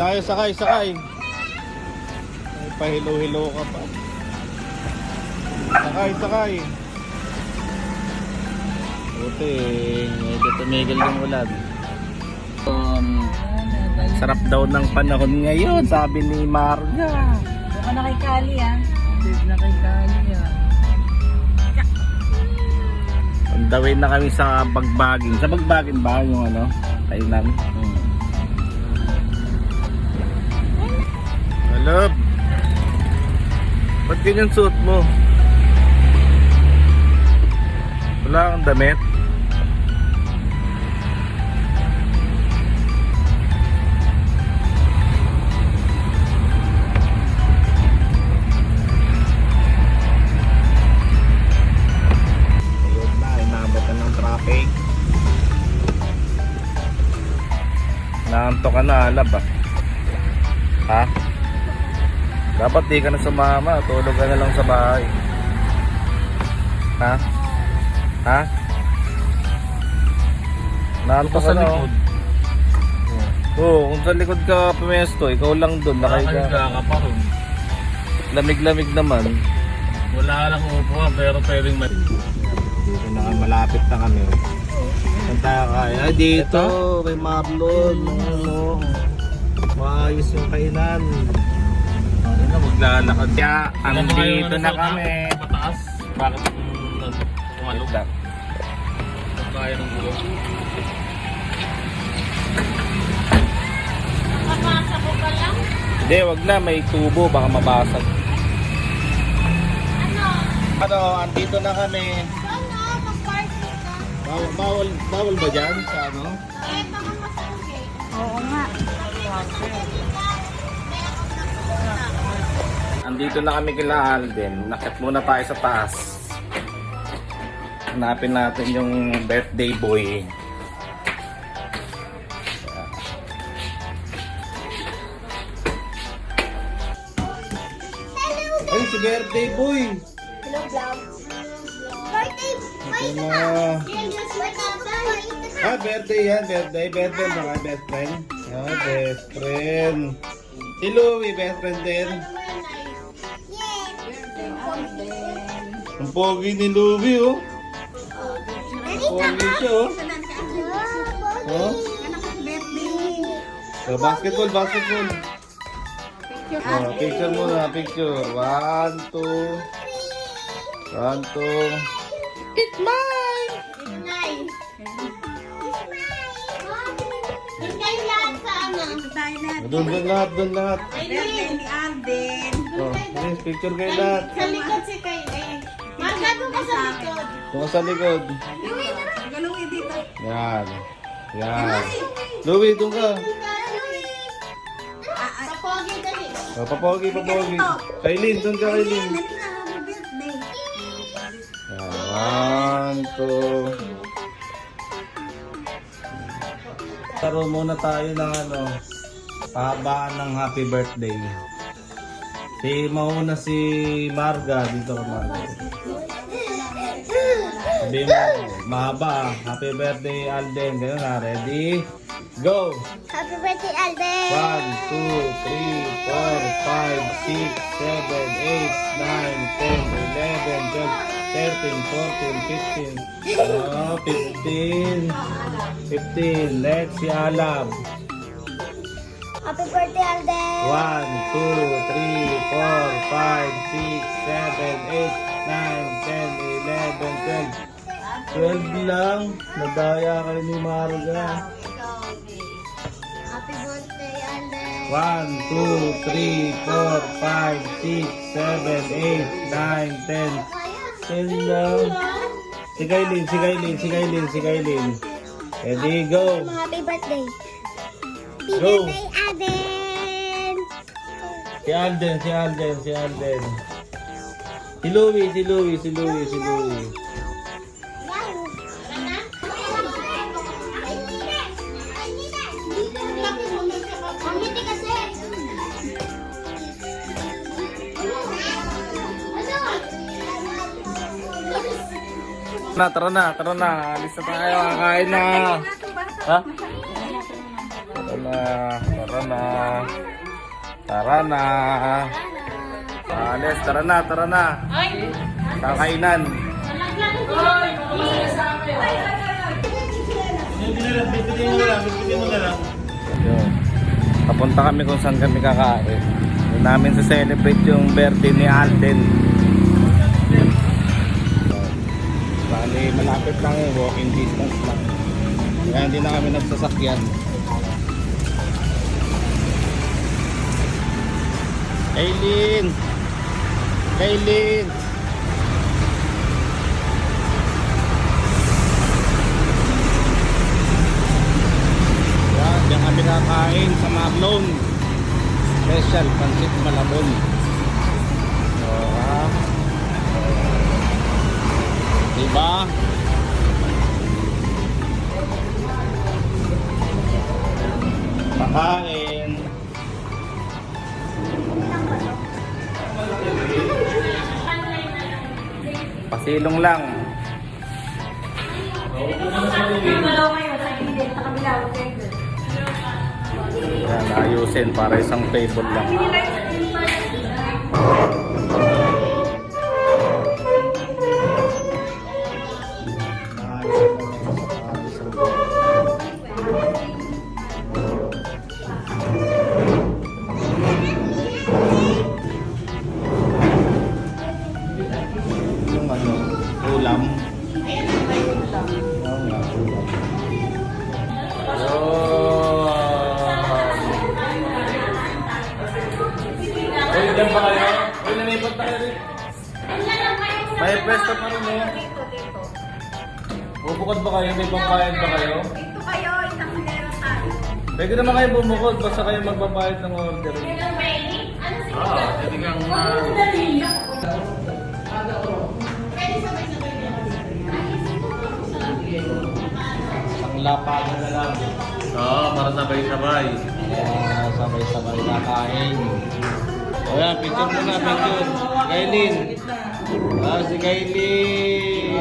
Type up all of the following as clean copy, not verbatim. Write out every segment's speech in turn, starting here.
Tayo, sakay, sakay. Ay, pahilo-hilo ka pa. Sakay, sakay. Buti, medyo tumigil yung ulan. Sarap daw ng panahon ngayon, sabi ni Marga. Doon ka na kay Kali, ah. Doon na kay Kali, ah. On the way na kami sa Bagbagin. Sa Bagbagin ba yung ano? Kainan. Love, ba't ganyan suot mo? Wala kang damit? Ayun na, inabot na ng traffic. Naantok ka na, Alab ah. Ha? Dapat di ka na sumama, tulog ka na lang sa bahay. Ha? Ha? Naantok ka na oh. Oo, kung sa likod ka pumesto, ikaw lang doon, nakahiga ka pa ron. Lamig-lamig naman. Wala lang upuan pero pwedeng Dito na malapit na kami. Saan tayo kaya? Ay, dito, kay Mablon. Maayos yung kainan. na maglalakad. Kaya, andito na kami. Mataas. Bakit tumalog? Kaya ng bulo. Mamasa ko ka lang? Hindi, wag na. May tubo. Baka mabasag. Ano, andito na kami. Ano? Mag-party ka? Bawal ba dyan sa ano? Eh, baka masungkit. Oo nga. Andito na kami kila Alden. Nakit muna tayo sa taas. Hanapin natin yung birthday boy. Ay, si birthday boy! Hello, vlog. Birthday! Ito na. Birthday yan. Birthday. Best friend ba kayo? Best friend? Best friend. Si Louie, best friend din. Ang pogi ni Louie, oh. Pogi siya, oh. Oh? So, basketball. Picture muna, picture. 1, 2. 1, 2. It's mine! Doon lahat. Birthday ni Alden. Oh, yes, picture kayo lahat. Sa likod si Kaylin. Marga, doon ka sa likod. Doon sa likod. Galawin dito. Yan. Louie, doon ka. Papogi dali. Oh, papogi. Kailin, doon ka, Kailin. Yan, 1, 2. Taro muna tayo ng ano, pahabaan ng happy birthday. Mauna si Marga, dito ka Marga. Sabi mo, mahaba, happy birthday Alden. Ganun na, ready? Go! Happy birthday, Alden! 1, 2, 3, 4, 5, 6, 7, 8, 9, 10, 11, 12, 13, 14, 15. 15. Next, si Alab. Happy birthday, Alden! 1, 2, 3, 4, 5, 6, 7, 8, 9, 10, 11, 12. 12 lang. Nadaya kayo ni Marga. Happy birthday, Alden! 1, 2, 3, 4, 5, 6, 7, 8, 9, 10. 10 lang. Si Kailin. Ready, go. Happy birthday! Go. Alden! Si Alden. Si Louie. Tara na. Alis na tayo. Kakain na. Ha? Tara na. Tara na. Alis, tara na, tara na. Kakainan. Yun. Papunta kami kung saan kami kakain. Doon namin sa celebrate yung birthday ni Alden. Bali, malapit lang eh, walking distance lang. Kaya hindi na kami nagsasakyan. Kaylin! Kaylin! Yan, diyan kami kakain sa Marlon. Special Pancit Malabon. Diba? Pakain. Pasilong lang. Yan, ayusin para isang table lang. Yung ano, ulam. Uy, dyan ba kayo? Uy, nanipat na kayo rin. May pwesto pa rin eh. Bubukod ba kayo? May pambayad ba kayo? Ito kayo, isang meron tayo. Pwede naman kayo bumukod, basta kayo magbabayad ng order. Pwede kang Ang lapagan na lang. para sabay-sabay. Sabay-sabay kakain. O yan, picture mo na, picture. Kaylin. Si Kaylin.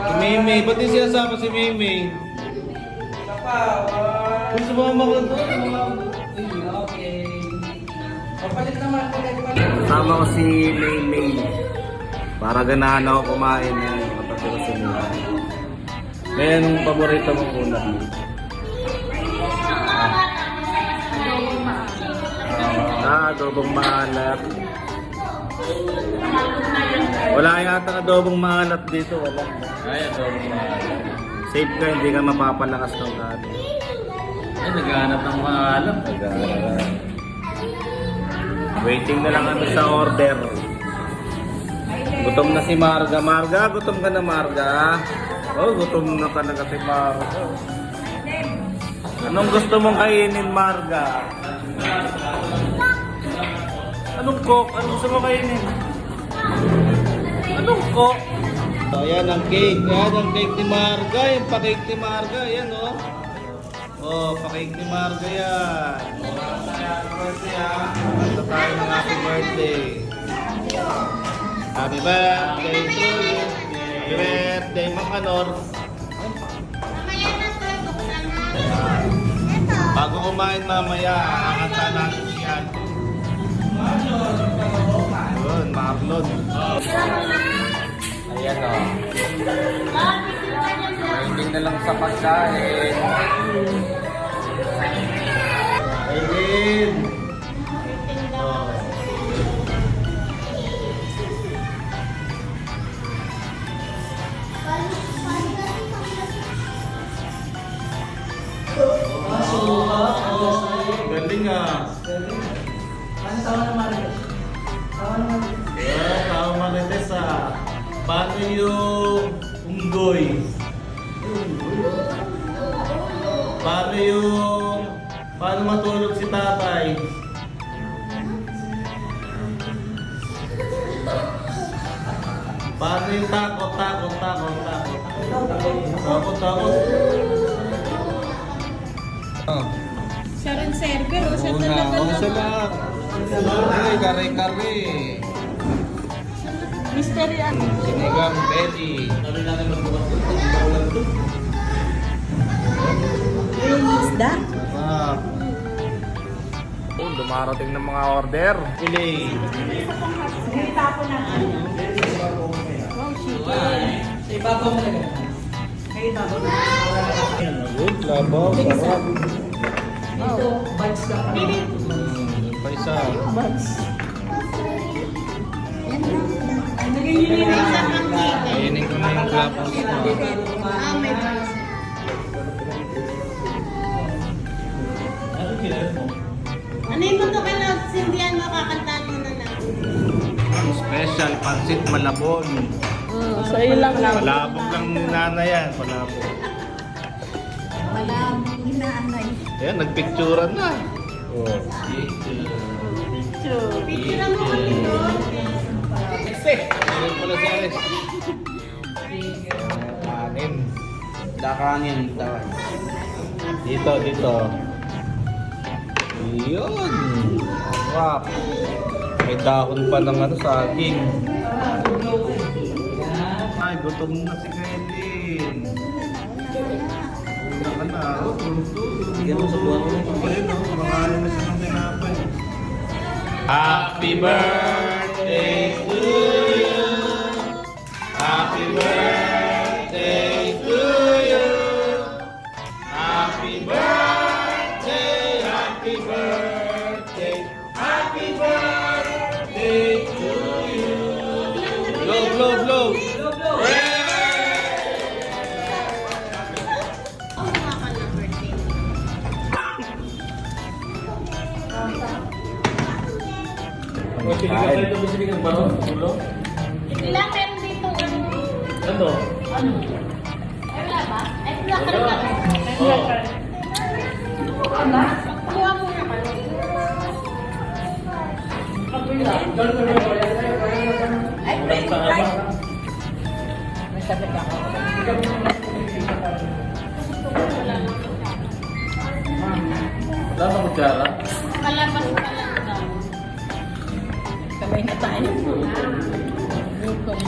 Si Maymay. Ba't di siya sama si Maymay? Gusto mo makot doon? Kasama ko si Maymay. Para ganahan ako kumain yan. Kapatid ko si Maymay. May anong paborito mong ulam? Adobong maalat. Wala yata adobong maalat dito. Wala. Ay, adobong maalat. Safe ka, hindi ka mapapalakas ng kanin. Ay, naghahanap ng maalat. Waiting na lang kami sa order. Gutom na si Marga. Marga, gutom ka na Marga. Oh, gutom na talaga si Marga. Anong gusto mong kainin Marga? Anong coke? Anong gusto mo kainin? Anong coke? So, yan ang cake. Yan ang cake ni Marga. Yung pa-cake ni Marga. Yan oh. Oh, pa-cake ni Marga yan. Happy birthday ha. Basta tayo ng happy birthday. Happy birthday to you. Happy birthday, Ma'am Anor. Bago kumain mamaya, kakanta natin siya. Yun, Marlon. Ayan o. Mahiling na lang sa pagkain. Mahiling. Galing ah. Ano tawa ng Marites? Tawa ng Marites. Tao Marites ah. Paano yung unggoy? Paano matulog si tatay? Paano yung takot? Siya rin server, o siya Una, talaga siya lang. Ay, kare-kare. Mystery ano? Sinigang veggie. Yung isda? Sarap. Oh, dumarating ng mga order. Filet. Hindi tapo na. Wow, chicken. Sa ibabaw mo na. Ay, ibabaw na. Good, labaw, sarap. Ito, buds ka pa. Yung pa isa. Buds. Nagiging sa pangkita. Kainin ko na yung clapos ko. Ah, may buds. Ano yung mundo ka na sindihan mo, kakantaan mo na lang? Special pansit malabon. Sa iyo lang lang. Palabog lang ni nanay yan. Palabog. Malabong inaanay. Ayan, nagpicturan na. Oh. Picture mo kami doon. Ayun pala si Ares. Kanin. Dakanin daw. Dito, dito. Yun. Sarap. May dahon pa ng ano, saging. Ay, gutom na si Kailin. Una ka na. Bigyan mo sa buwan mo. Ayun, kumakain na siya ng tinapay. Happy birthday to you. Happy birthday to you. Happy birthday, happy birthday, happy birthday to you. Blow, blow, blow. Oh, ka na birthday. Sinigang ba? Ulo? Ilang meron dito ano? Ano? Ano? Ay, wala ba? Ay, wala ka rin ba? Oo. Wala? Kuha mo na ka. Ay, Walang tama. may sabi ka ako. Wala ba kutsara? Palabas pa lang daw. Kamay na tayo. Gutom.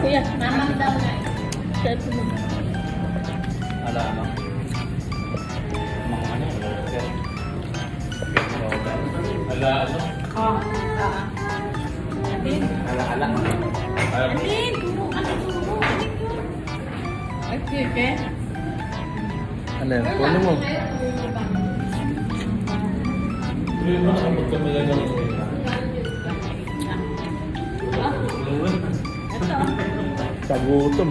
Kuya, mamang daw na. Ala ano? Mga ano? Ala ano? Oh, Atin? Ala ala. Atin, turo ka na turo. Ay, kike. Ano yan? Kuno mo. Hindi mo nakapag kami lang ng Sa gutom.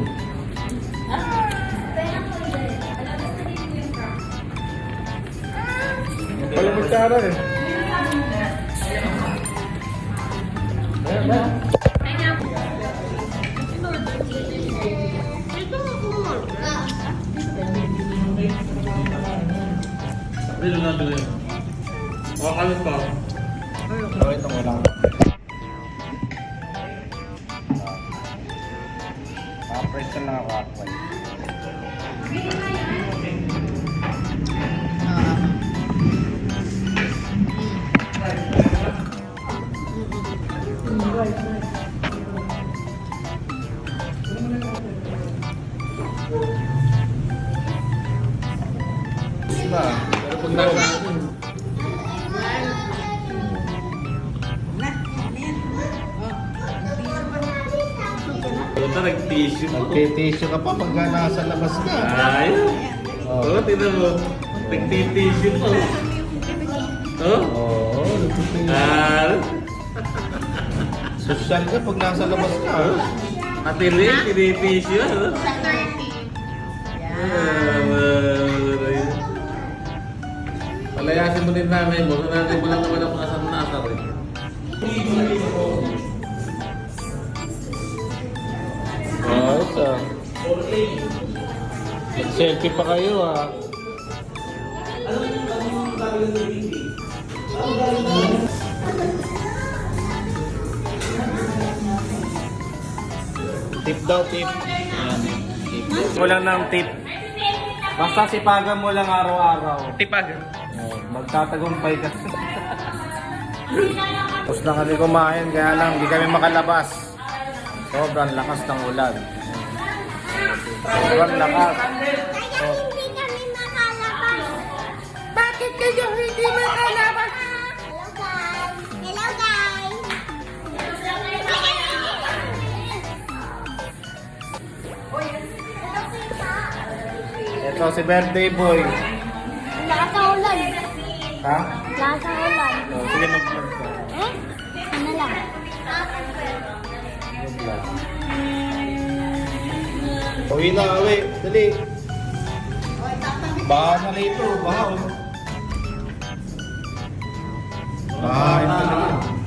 Wala magsara eh. Dilo na dilo. Wakalit pa. Oh, ito mo lang. Press ka lang ako ako. Diba? Pero pag nakasin. Ito nag-tissue. Nagtitissue ka pa pag nasa labas ka. Ay. Oo, tignan mo. Nag-tissue pa. Oh? Oo, nagtitissue. Ah. Social ka pag nasa labas ka. Atilis, tinitissue. Ano? Sa 30. Palayasin mo din nanay mo. Sa natin mo lang naman ang asar-nasar eh. Ayos ah. Nag-selfie pa kayo ah. Tip daw, tip. Ayan. Tip. Kulang ng tip. Basta sipagan mo lang araw-araw. Tipag. Oh, magtatagumpay ka. Tapos na kami kumain, kaya lang hindi kami makalabas. Sobrang lakas ng ulan. Sobrang lakas. Kaya hindi kami makalabas. Bakit kayo hindi makalabas? Hello guys! Hello guys! Ito si birthday boy. Lakas ng ulan. Ha? Lakas ng ulan. Oh, sige mag-vlog ka. Eh? Ano lang? Mag-vlog. Uwi na, uwi. Dali. Baha na rito. Baha oh. Baha ito.